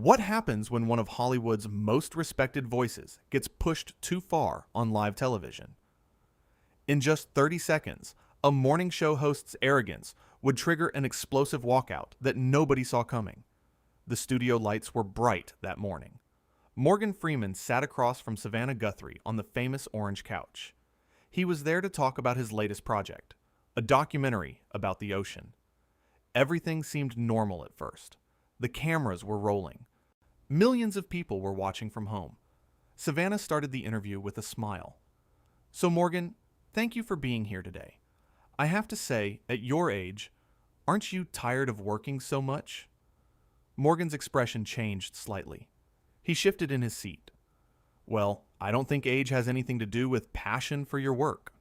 What happens when one of Hollywood's most respected voices gets pushed too far on live television? In just 30 seconds, a morning show host's arrogance would trigger an explosive walkout that nobody saw coming. The studio lights were bright that morning. Morgan Freeman sat across from Savannah Guthrie on the famous orange couch. He was there to talk about his latest project, a documentary about the ocean. Everything seemed normal at first. The cameras were rolling. Millions of people were watching from home. Savannah started the interview with a smile. "So Morgan, thank you for being here today. I have to say, at your age, aren't you tired of working so much?" Morgan's expression changed slightly. He shifted in his seat. "Well, I don't think age has anything to do with passion for your work."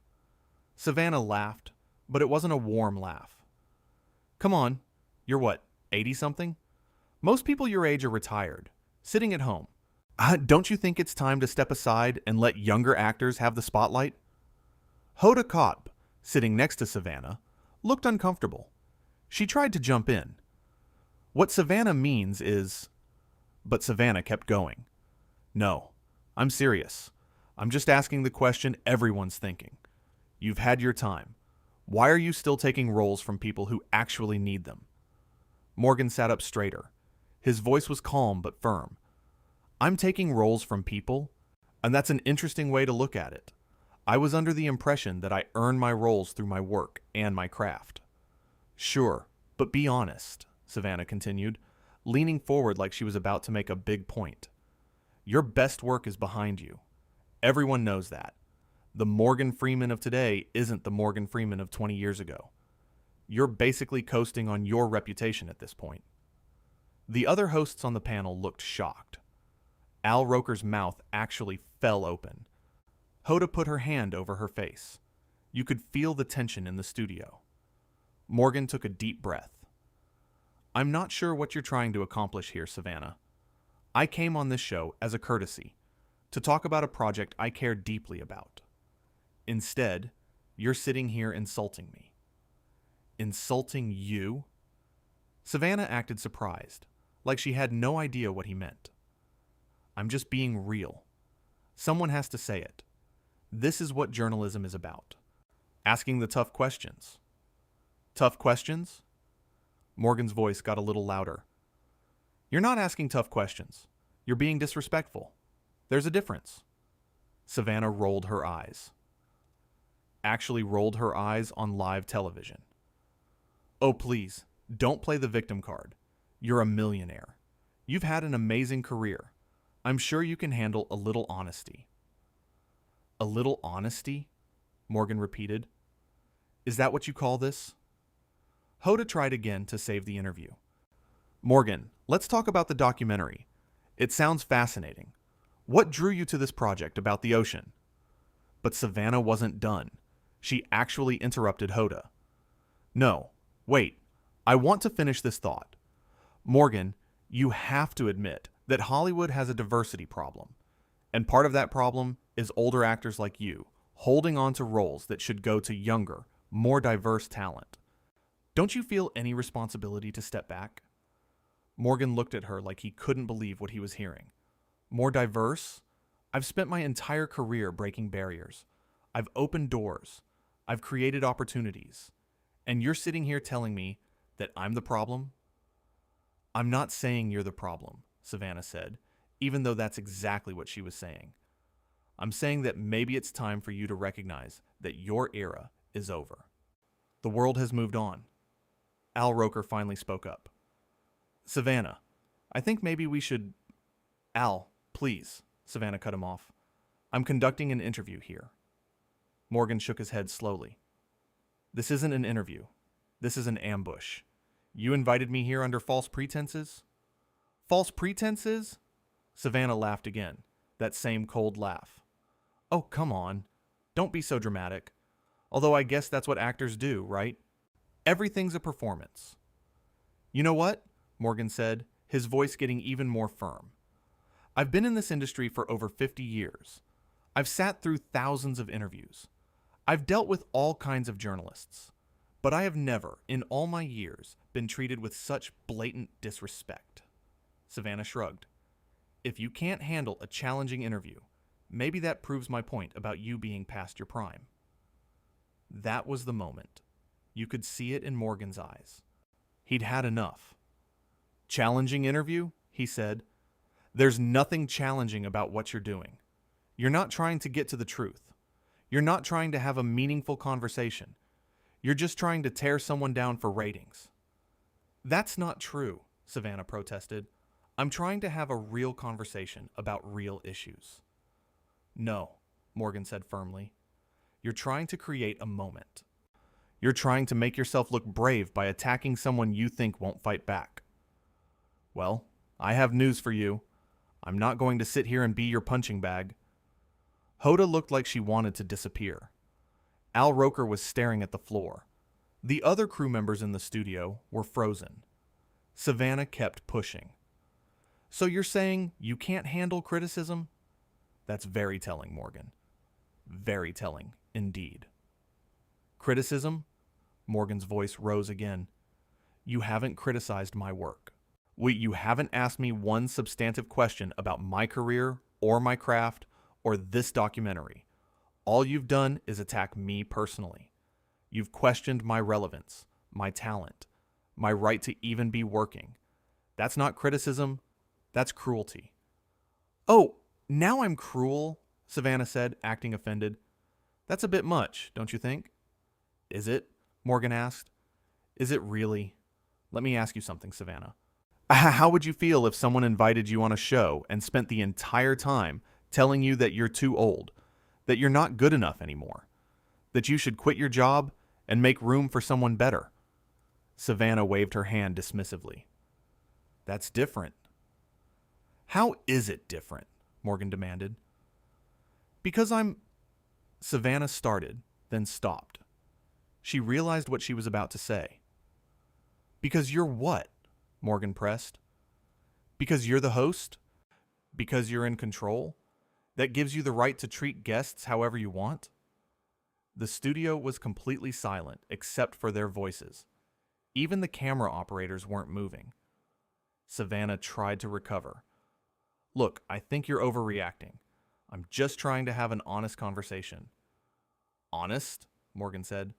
Savannah laughed, but it wasn't a warm laugh. "Come on, you're what, 80-something? Most people your age are retired, sitting at home. Don't you think it's time to step aside and let younger actors have the spotlight?" Hoda Kotb, sitting next to Savannah, looked uncomfortable. She tried to jump in. "What Savannah means is..." But Savannah kept going. "No, I'm serious. I'm just asking the question everyone's thinking. You've had your time. Why are you still taking roles from people who actually need them?" Morgan sat up straighter. His voice was calm but firm. "I'm taking roles from people, and that's an interesting way to look at it. I was under the impression that I earn my roles through my work and my craft." "Sure, but be honest," Savannah continued, leaning forward like she was about to make a big point. "Your best work is behind you. Everyone knows that. The Morgan Freeman of today isn't the Morgan Freeman of 20 years ago. You're basically coasting on your reputation at this point." The other hosts on the panel looked shocked. Al Roker's mouth actually fell open. Hoda put her hand over her face. You could feel the tension in the studio. Morgan took a deep breath. "I'm not sure what you're trying to accomplish here, Savannah. I came on this show as a courtesy, to talk about a project I care deeply about. Instead, you're sitting here insulting me." "Insulting you?" Savannah acted surprised, like she had no idea what he meant. "I'm just being real. Someone has to say it. This is what journalism is about. Asking the tough questions." "Tough questions?" Morgan's voice got a little louder. "You're not asking tough questions. You're being disrespectful. There's a difference." Savannah rolled her eyes. Actually rolled her eyes on live television. "Oh, please, don't play the victim card. You're a millionaire. You've had an amazing career. I'm sure you can handle a little honesty." "A little honesty?" Morgan repeated. "Is that what you call this?" Hoda tried again to save the interview. "Morgan, let's talk about the documentary. It sounds fascinating. What drew you to this project about the ocean?" But Savannah wasn't done. She actually interrupted Hoda. "No, wait. I want to finish this thought. Morgan, you have to admit that Hollywood has a diversity problem. And part of that problem is older actors like you holding on to roles that should go to younger, more diverse talent. Don't you feel any responsibility to step back?" Morgan looked at her like he couldn't believe what he was hearing. "More diverse? I've spent my entire career breaking barriers. I've opened doors. I've created opportunities. And you're sitting here telling me that I'm the problem?" "I'm not saying you're the problem," Savannah said, even though that's exactly what she was saying. "I'm saying that maybe it's time for you to recognize that your era is over. The world has moved on." Al Roker finally spoke up. "Savannah, I think maybe we should..." "Al, please," Savannah cut him off. "I'm conducting an interview here." Morgan shook his head slowly. "This isn't an interview. This is an ambush. You invited me here under false pretenses?" "False pretenses?" Savannah laughed again, that same cold laugh. "Oh, come on. Don't be so dramatic. Although I guess that's what actors do, right? Everything's a performance." "You know what?" Morgan said, his voice getting even more firm. "I've been in this industry for over 50 years. I've sat through thousands of interviews. I've dealt with all kinds of journalists. But I have never, in all my years, been treated with such blatant disrespect." Savannah shrugged. If you can't handle a challenging interview, maybe that proves my point about you being past your prime. That was the moment. You could see it in Morgan's eyes. He'd had enough. Challenging interview? He said. There's nothing challenging about what you're doing. You're not trying to get to the truth. You're not trying to have a meaningful conversation. You're just trying to tear someone down for ratings. That's not true, Savannah protested. I'm trying to have a real conversation about real issues. No, Morgan said firmly. You're trying to create a moment. You're trying to make yourself look brave by attacking someone you think won't fight back. Well, I have news for you. I'm not going to sit here and be your punching bag. Hoda looked like she wanted to disappear. Al Roker was staring at the floor. The other crew members in the studio were frozen. Savannah kept pushing. So you're saying you can't handle criticism? That's very telling, Morgan. Very telling, indeed. Criticism? Morgan's voice rose again. You haven't criticized my work. You haven't asked me one substantive question about my career or my craft or this documentary. All you've done is attack me personally. You've questioned my relevance, my talent, my right to even be working. That's not criticism, that's cruelty. Oh, now I'm cruel, Savannah said, acting offended. That's a bit much, don't you think? Is it? Morgan asked. Is it really? Let me ask you something, Savannah. How would you feel if someone invited you on a show and spent the entire time telling you that you're too old, that you're not good enough anymore, that you should quit your job and make room for someone better? Savannah waved her hand dismissively. That's different. How is it different? Morgan demanded. Because Savannah started, then stopped. She realized what she was about to say. Because you're what? Morgan pressed. Because you're the host? Because you're in control? That gives you the right to treat guests however you want? The studio was completely silent except for their voices. Even the camera operators weren't moving. Savannah tried to recover. Look, I think you're overreacting. I'm just trying to have an honest conversation. Honest? Morgan said.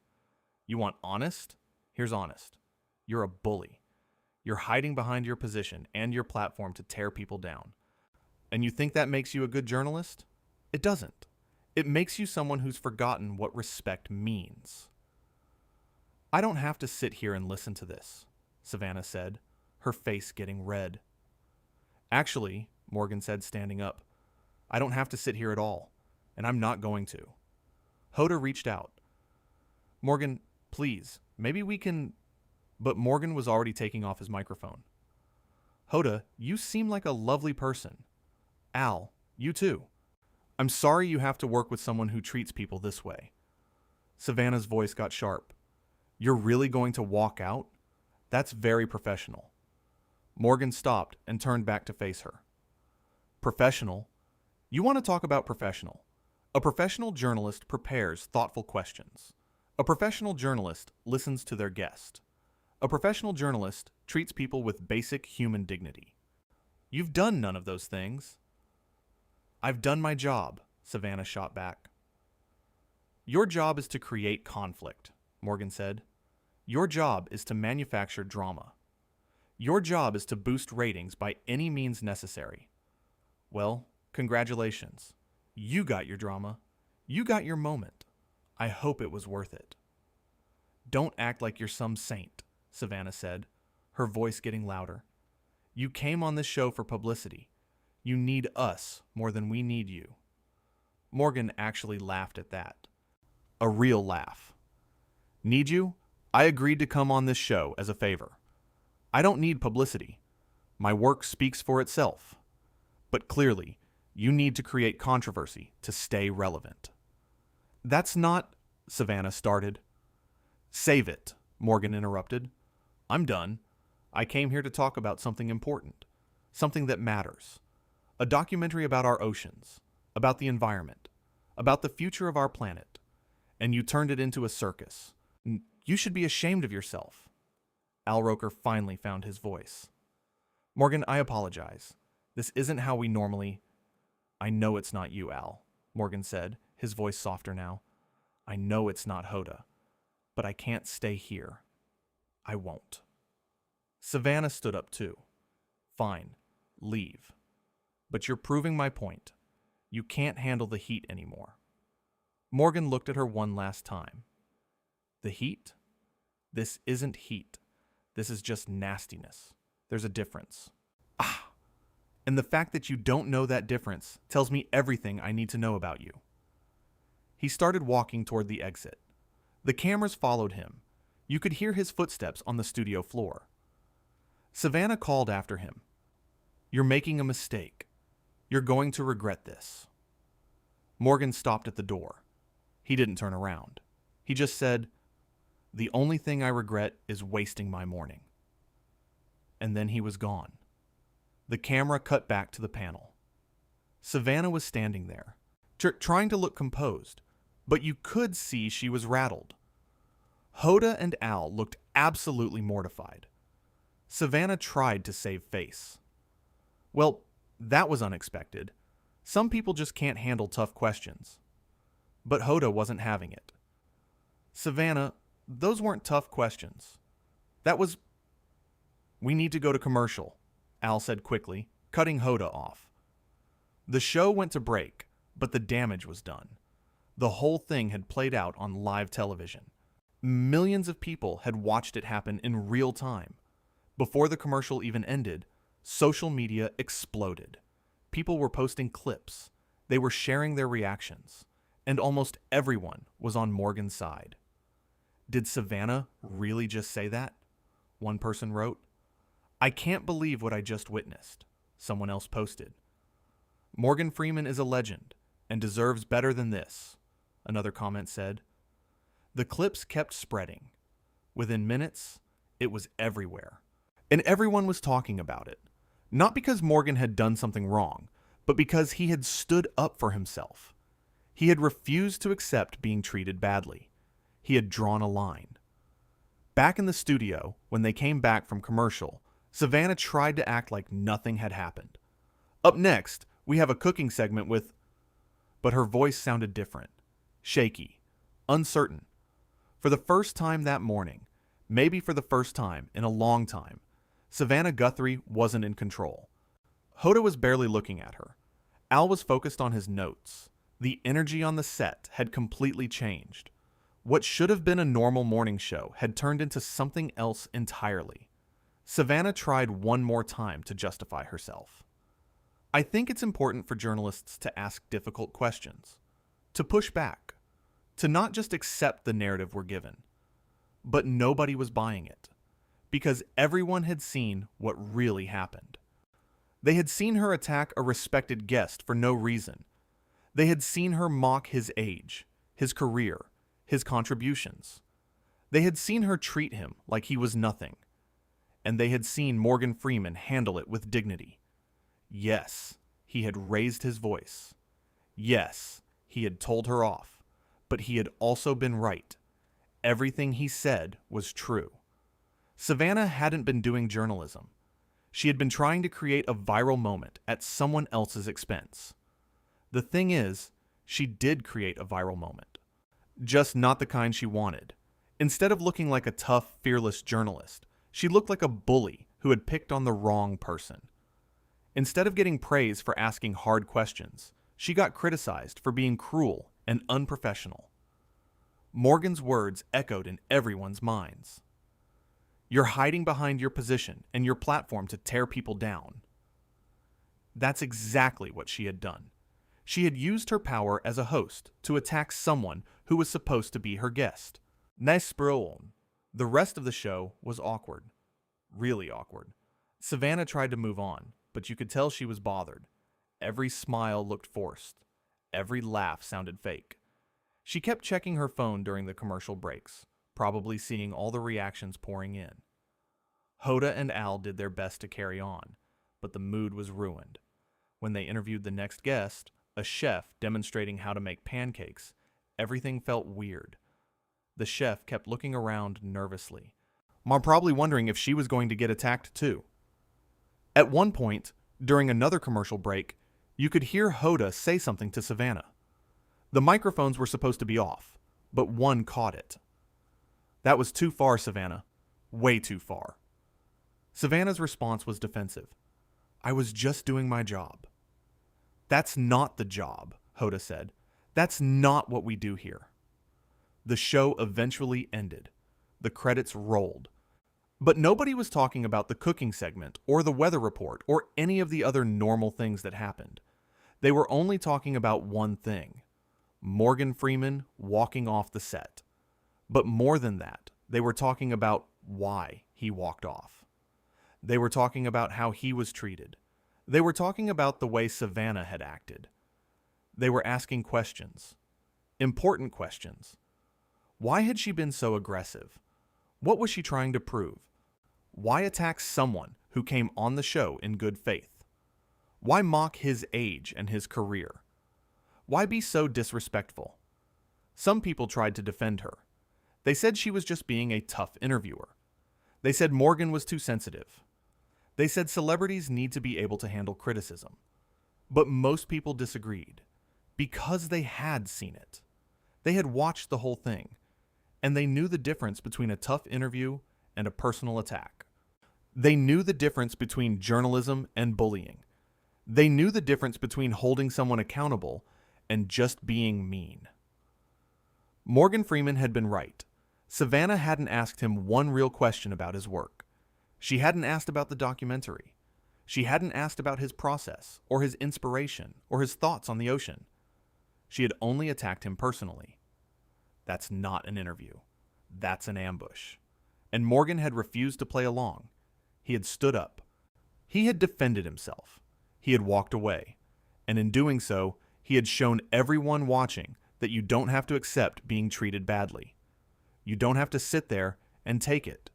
You want honest? Here's honest. You're a bully. You're hiding behind your position and your platform to tear people down. And you think that makes you a good journalist? It doesn't. It makes you someone who's forgotten what respect means. I don't have to sit here and listen to this, Savannah said, her face getting red. Actually, Morgan said, standing up, I don't have to sit here at all, and I'm not going to. Hoda reached out. Morgan, please, maybe we can... But Morgan was already taking off his microphone. Hoda, you seem like a lovely person. Al, you too. I'm sorry you have to work with someone who treats people this way. Savannah's voice got sharp. You're really going to walk out? That's very professional. Morgan stopped and turned back to face her. Professional? You want to talk about professional? A professional journalist prepares thoughtful questions. A professional journalist listens to their guest. A professional journalist treats people with basic human dignity. You've done none of those things. I've done my job, Savannah shot back. Your job is to create conflict, Morgan said. Your job is to manufacture drama. Your job is to boost ratings by any means necessary. Well, congratulations. You got your drama. You got your moment. I hope it was worth it. Don't act like you're some saint, Savannah said, her voice getting louder. You came on this show for publicity. You need us more than we need you. Morgan actually laughed at that. A real laugh. Need you? I agreed to come on this show as a favor. I don't need publicity. My work speaks for itself. But clearly, you need to create controversy to stay relevant. That's not... Savannah started. Save it, Morgan interrupted. I'm done. I came here to talk about something important. Something that matters. A documentary about our oceans. About the environment. About the future of our planet. And you turned it into a circus. You should be ashamed of yourself. Al Roker finally found his voice. Morgan, I apologize. This isn't how we normally... I know it's not you, Al, Morgan said, his voice softer now. I know it's not Hoda, but I can't stay here. I won't. Savannah stood up too. Fine, leave. But you're proving my point. You can't handle the heat anymore. Morgan looked at her one last time. The heat? This isn't heat. This is just nastiness. There's a difference. Ah! And the fact that you don't know that difference tells me everything I need to know about you. He started walking toward the exit. The cameras followed him. You could hear his footsteps on the studio floor. Savannah called after him. You're making a mistake. You're going to regret this. Morgan stopped at the door. He didn't turn around. He just said, the only thing I regret is wasting my morning. And then he was gone. The camera cut back to the panel. Savannah was standing there, trying to look composed, but you could see she was rattled. Hoda and Al looked absolutely mortified. Savannah tried to save face. Well, that was unexpected. Some people just can't handle tough questions. But Hoda wasn't having it. Savannah, those weren't tough questions. That was... We need to go to commercial, Al said quickly, cutting Hoda off. The show went to break, but the damage was done. The whole thing had played out on live television. Millions of people had watched it happen in real time. Before the commercial even ended, social media exploded. People were posting clips. They were sharing their reactions. And almost everyone was on Morgan's side. Did Savannah really just say that? One person wrote. I can't believe what I just witnessed, someone else posted. Morgan Freeman is a legend and deserves better than this, another comment said. The clips kept spreading. Within minutes, it was everywhere. And everyone was talking about it. Not because Morgan had done something wrong, but because he had stood up for himself. He had refused to accept being treated badly. He had drawn a line. Back in the studio, when they came back from commercial, Savannah tried to act like nothing had happened. Up next, we have a cooking segment with... But her voice sounded different. Shaky. Uncertain. For the first time that morning, maybe for the first time in a long time, Savannah Guthrie wasn't in control. Hoda was barely looking at her. Al was focused on his notes. The energy on the set had completely changed. What should have been a normal morning show had turned into something else entirely. Savannah tried one more time to justify herself. I think it's important for journalists to ask difficult questions, to push back, to not just accept the narrative we're given. But nobody was buying it, because everyone had seen what really happened. They had seen her attack a respected guest for no reason. They had seen her mock his age, his career, his contributions. They had seen her treat him like he was nothing. And they had seen Morgan Freeman handle it with dignity. Yes, he had raised his voice. Yes, he had told her off, but he had also been right. Everything he said was true. Savannah hadn't been doing journalism. She had been trying to create a viral moment at someone else's expense. The thing is, she did create a viral moment. Just not the kind she wanted. Instead of looking like a tough, fearless journalist, she looked like a bully who had picked on the wrong person. Instead of getting praise for asking hard questions, she got criticized for being cruel and unprofessional. Morgan's words echoed in everyone's minds. You're hiding behind your position and your platform to tear people down. That's exactly what she had done. She had used her power as a host to attack someone who was supposed to be her guest. Nesbroon. The rest of the show was awkward. Really awkward. Savannah tried to move on, but you could tell she was bothered. Every smile looked forced. Every laugh sounded fake. She kept checking her phone during the commercial breaks, probably seeing all the reactions pouring in. Hoda and Al did their best to carry on, but the mood was ruined. When they interviewed the next guest, a chef demonstrating how to make pancakes, everything felt weird. The chef kept looking around nervously. Mom probably wondering if she was going to get attacked too. At one point, during another commercial break, you could hear Hoda say something to Savannah. The microphones were supposed to be off, but one caught it. "That was too far, Savannah. Way too far." Savannah's response was defensive. "I was just doing my job." "That's not the job," Hoda said. "That's not what we do here." The show eventually ended. The credits rolled. But nobody was talking about the cooking segment or the weather report or any of the other normal things that happened. They were only talking about one thing: Morgan Freeman walking off the set. But more than that, they were talking about why he walked off. They were talking about how he was treated. They were talking about the way Savannah had acted. They were asking questions. Important questions. Why had she been so aggressive? What was she trying to prove? Why attack someone who came on the show in good faith? Why mock his age and his career? Why be so disrespectful? Some people tried to defend her. They said she was just being a tough interviewer. They said Morgan was too sensitive. They said celebrities need to be able to handle criticism. But most people disagreed because they had seen it. They had watched the whole thing, and they knew the difference between a tough interview and a personal attack. They knew the difference between journalism and bullying. They knew the difference between holding someone accountable and just being mean. Morgan Freeman had been right. Savannah hadn't asked him one real question about his work. She hadn't asked about the documentary. She hadn't asked about his process, or his inspiration, or his thoughts on the ocean. She had only attacked him personally. That's not an interview. That's an ambush. And Morgan had refused to play along. He had stood up. He had defended himself. He had walked away. And in doing so, he had shown everyone watching that you don't have to accept being treated badly. You don't have to sit there and take it.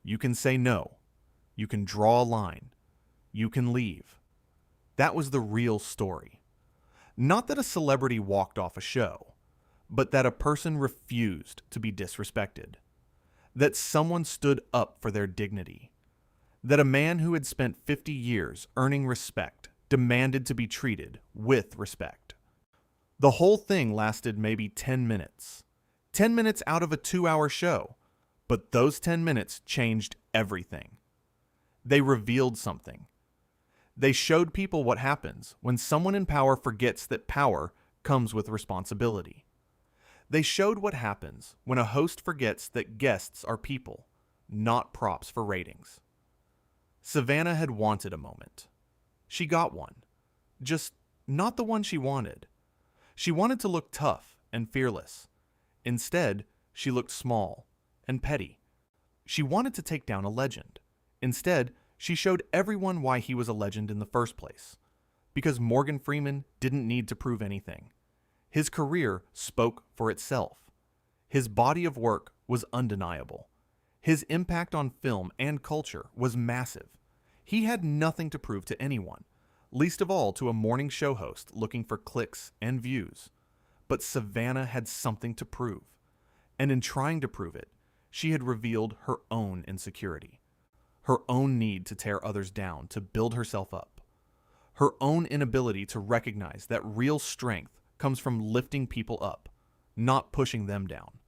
You can say no. You can draw a line. You can leave. That was the real story. Not that a celebrity walked off a show, but that a person refused to be disrespected. That someone stood up for their dignity. That a man who had spent 50 years earning respect demanded to be treated with respect. The whole thing lasted maybe 10 minutes. 10 minutes out of a 2-hour show. But those 10 minutes changed everything. They revealed something. They showed people what happens when someone in power forgets that power comes with responsibility. They showed what happens when a host forgets that guests are people, not props for ratings. Savannah had wanted a moment. She got one. Just not the one she wanted. She wanted to look tough and fearless. Instead, she looked small and petty. She wanted to take down a legend. Instead, she showed everyone why he was a legend in the first place. Because Morgan Freeman didn't need to prove anything. His career spoke for itself. His body of work was undeniable. His impact on film and culture was massive. He had nothing to prove to anyone, least of all to a morning show host looking for clicks and views. But Savannah had something to prove. And in trying to prove it, she had revealed her own insecurity. Her own need to tear others down to build herself up. Her own inability to recognize that real strength comes from lifting people up, not pushing them down.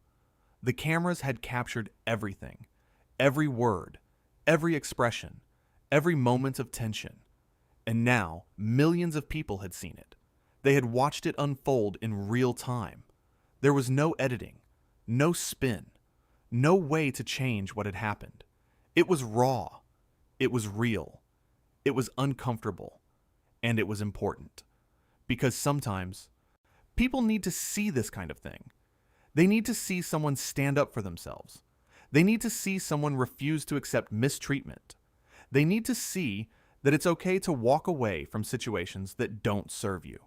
The cameras had captured everything, every word, every expression, every moment of tension. And now, millions of people had seen it. They had watched it unfold in real time. There was no editing, no spin, no way to change what had happened. It was raw. It was real. It was uncomfortable. And it was important. Because sometimes, people need to see this kind of thing. They need to see someone stand up for themselves. They need to see someone refuse to accept mistreatment. They need to see that it's okay to walk away from situations that don't serve you.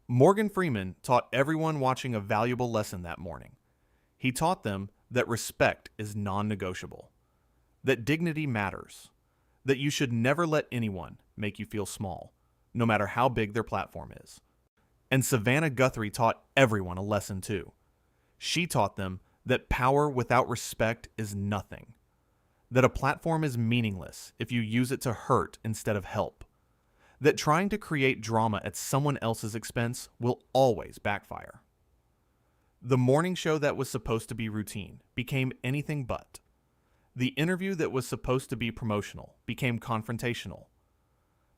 Morgan Freeman taught everyone watching a valuable lesson that morning. He taught them that respect is non-negotiable, that dignity matters, that you should never let anyone make you feel small, no matter how big their platform is. And Savannah Guthrie taught everyone a lesson too. She taught them that power without respect is nothing, that a platform is meaningless if you use it to hurt instead of help, that trying to create drama at someone else's expense will always backfire. The morning show that was supposed to be routine became anything but. The interview that was supposed to be promotional became confrontational.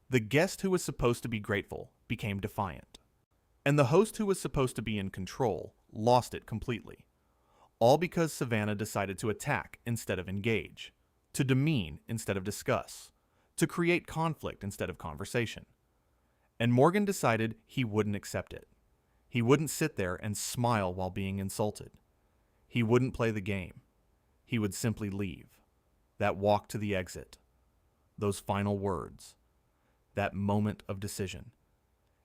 The guest who was supposed to be grateful became defiant. And the host who was supposed to be in control lost it completely. All because Savannah decided to attack instead of engage, to demean instead of discuss, to create conflict instead of conversation. And Morgan decided he wouldn't accept it. He wouldn't sit there and smile while being insulted. He wouldn't play the game. He would simply leave. That walk to the exit. Those final words. That moment of decision.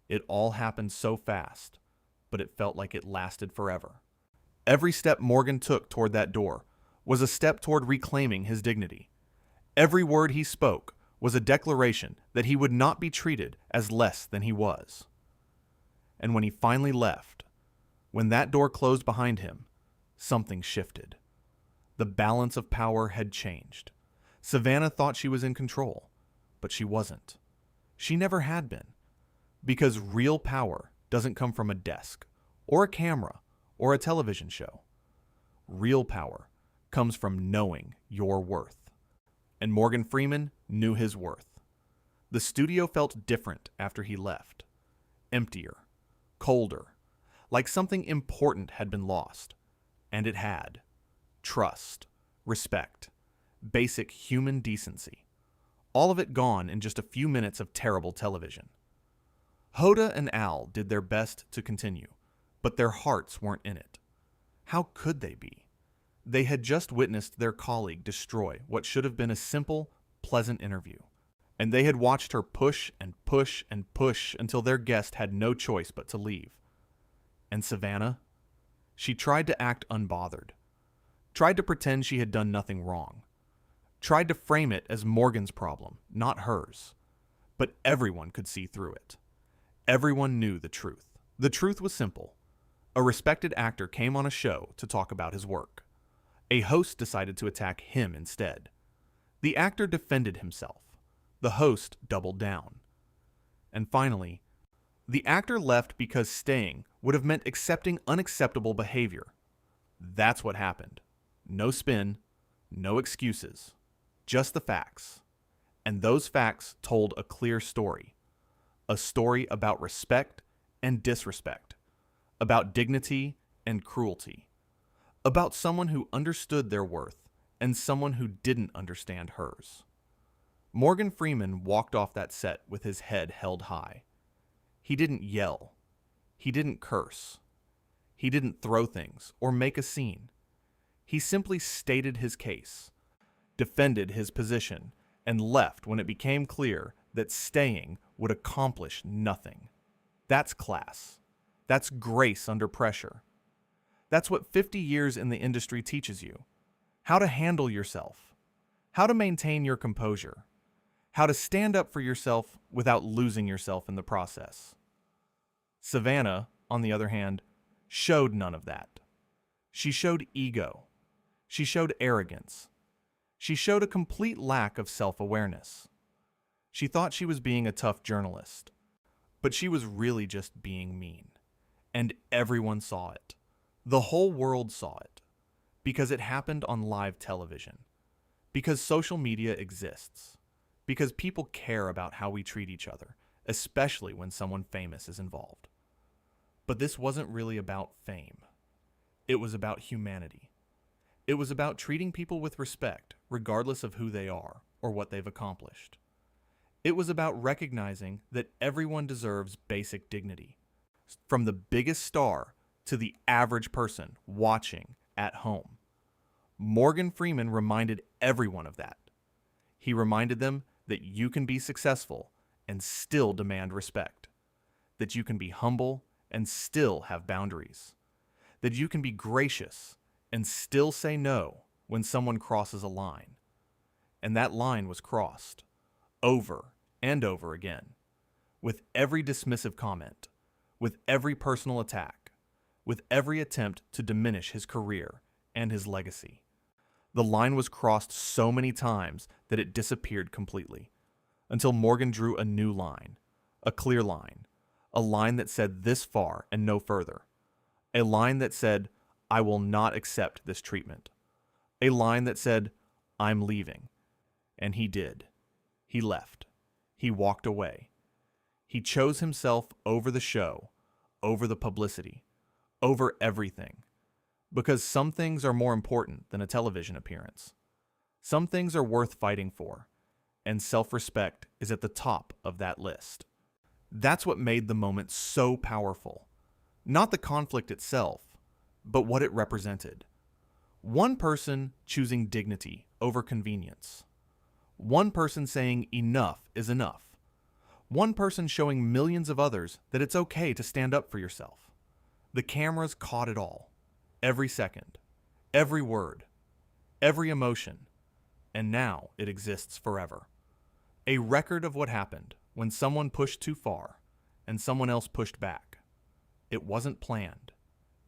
It all happened so fast, but it felt like it lasted forever. Every step Morgan took toward that door was a step toward reclaiming his dignity. Every word he spoke was a declaration that he would not be treated as less than he was. And when he finally left, when that door closed behind him, something shifted. The balance of power had changed. Savannah thought she was in control, but she wasn't. She never had been. Because real power doesn't come from a desk, or a camera, or a television show. Real power comes from knowing your worth. And Morgan Freeman knew his worth. The studio felt different after he left. Emptier. Colder, like something important had been lost. And it had. Trust, respect, basic human decency. All of it gone in just a few minutes of terrible television. Hoda and Al did their best to continue, but their hearts weren't in it. How could they be? They had just witnessed their colleague destroy what should have been a simple, pleasant interview. And they had watched her push and push and push until their guest had no choice but to leave. And Savannah? She tried to act unbothered. Tried to pretend she had done nothing wrong. Tried to frame it as Morgan's problem, not hers. But everyone could see through it. Everyone knew the truth. The truth was simple. A respected actor came on a show to talk about his work. A host decided to attack him instead. The actor defended himself. The host doubled down. And finally, the actor left because staying would have meant accepting unacceptable behavior. That's what happened. No spin, no excuses, just the facts. And those facts told a clear story. A story about respect and disrespect, about dignity and cruelty, about someone who understood their worth and someone who didn't understand hers. Morgan Freeman walked off that set with his head held high. He didn't yell. He didn't curse. He didn't throw things or make a scene. He simply stated his case, defended his position, and left when it became clear that staying would accomplish nothing. That's class. That's grace under pressure. That's what 50 years in the industry teaches you. How to handle yourself. How to maintain your composure. How to stand up for yourself without losing yourself in the process. Savannah, on the other hand, showed none of that. She showed ego. She showed arrogance. She showed a complete lack of self-awareness. She thought she was being a tough journalist, but she was really just being mean. And everyone saw it. The whole world saw it. Because it happened on live television. Because social media exists. Because people care about how we treat each other, especially when someone famous is involved. But this wasn't really about fame. It was about humanity. It was about treating people with respect, regardless of who they are or what they've accomplished. It was about recognizing that everyone deserves basic dignity, from the biggest star to the average person watching at home. Morgan Freeman reminded everyone of that. He reminded them that you can be successful and still demand respect, that you can be humble and still have boundaries, that you can be gracious and still say no when someone crosses a line. And that line was crossed, over and over again, with every dismissive comment, with every personal attack, with every attempt to diminish his career and his legacy. The line was crossed so many times that it disappeared completely, until Morgan drew a new line, a clear line, a line that said this far and no further, a line that said, I will not accept this treatment, a line that said, I'm leaving. And he did. He left. He walked away. He chose himself over the show, over the publicity, over everything. Because some things are more important than a television appearance. Some things are worth fighting for, and self-respect is at the top of that list. That's what made the moment so powerful. Not the conflict itself, but what it represented. One person choosing dignity over convenience. One person saying enough is enough. One person showing millions of others that it's okay to stand up for yourself. The cameras caught it all. Every second, every word, every emotion, and now it exists forever. A record of what happened when someone pushed too far and someone else pushed back. It wasn't planned.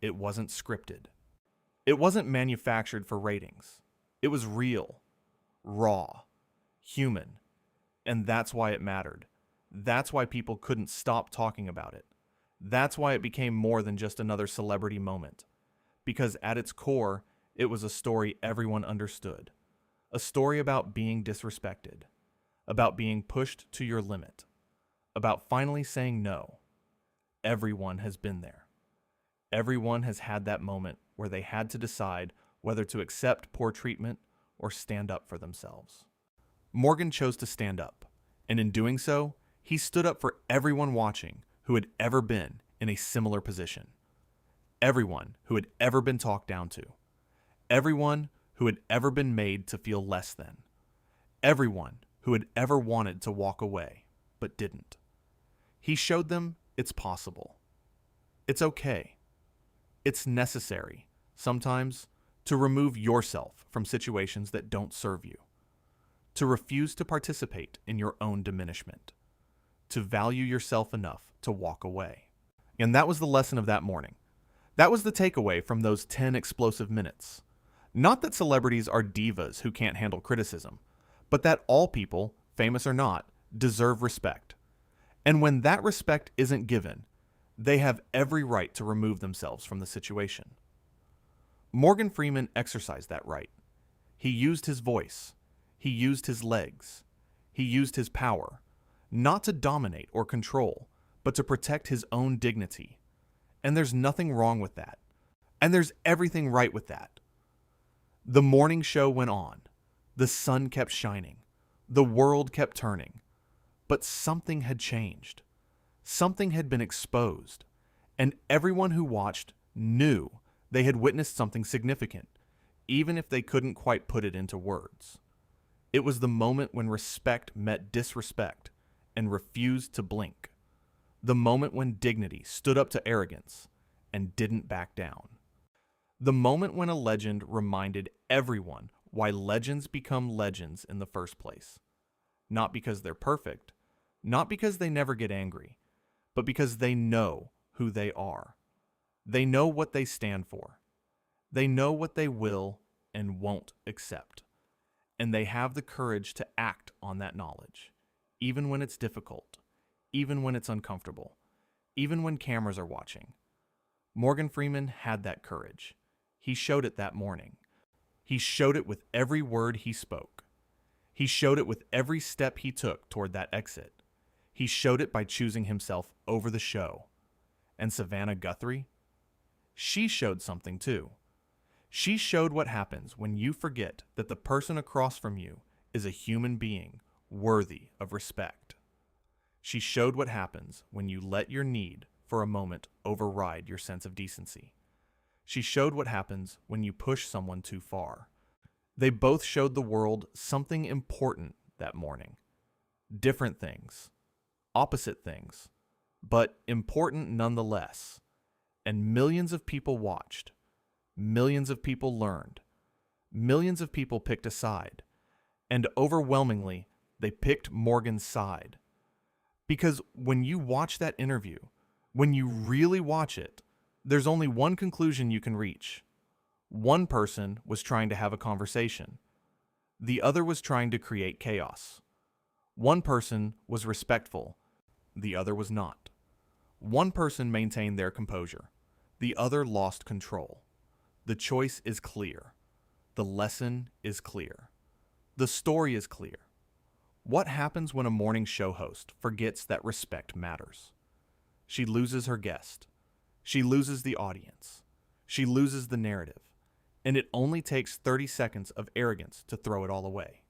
It wasn't scripted. It wasn't manufactured for ratings. It was real, raw, human, and that's why it mattered. That's why people couldn't stop talking about it. That's why it became more than just another celebrity moment. Because at its core, it was a story everyone understood. A story about being disrespected, about being pushed to your limit, about finally saying no. Everyone has been there. Everyone has had that moment where they had to decide whether to accept poor treatment or stand up for themselves. Morgan chose to stand up, and in doing so, he stood up for everyone watching who had ever been in a similar position. Everyone who had ever been talked down to. Everyone who had ever been made to feel less than. Everyone who had ever wanted to walk away, but didn't. He showed them it's possible. It's okay. It's necessary, sometimes, to remove yourself from situations that don't serve you. To refuse to participate in your own diminishment. To value yourself enough to walk away. And that was the lesson of that morning. That was the takeaway from those 10 explosive minutes. Not that celebrities are divas who can't handle criticism, but that all people, famous or not, deserve respect. And when that respect isn't given, they have every right to remove themselves from the situation. Morgan Freeman exercised that right. He used his voice. He used his legs. He used his power, not to dominate or control, but to protect his own dignity. And there's nothing wrong with that. And there's everything right with that. The morning show went on. The sun kept shining. The world kept turning. But something had changed. Something had been exposed. And everyone who watched knew they had witnessed something significant, even if they couldn't quite put it into words. It was the moment when respect met disrespect and refused to blink. The moment when dignity stood up to arrogance and didn't back down. The moment when a legend reminded everyone why legends become legends in the first place. Not because they're perfect, not because they never get angry, but because they know who they are. They know what they stand for. They know what they will and won't accept. And they have the courage to act on that knowledge, even when it's difficult. Even when it's uncomfortable, even when cameras are watching. Morgan Freeman had that courage. He showed it that morning. He showed it with every word he spoke. He showed it with every step he took toward that exit. He showed it by choosing himself over the show. And Savannah Guthrie? She showed something too. She showed what happens when you forget that the person across from you is a human being worthy of respect. She showed what happens when you let your need for a moment override your sense of decency. She showed what happens when you push someone too far. They both showed the world something important that morning. Different things, opposite things, but important nonetheless. And millions of people watched. Millions of people learned. Millions of people picked a side. And overwhelmingly, they picked Morgan's side. Because when you watch that interview, when you really watch it, there's only one conclusion you can reach. One person was trying to have a conversation. The other was trying to create chaos. One person was respectful. The other was not. One person maintained their composure. The other lost control. The choice is clear. The lesson is clear. The story is clear. What happens when a morning show host forgets that respect matters? She loses her guest. She loses the audience. She loses the narrative. And it only takes 30 seconds of arrogance to throw it all away.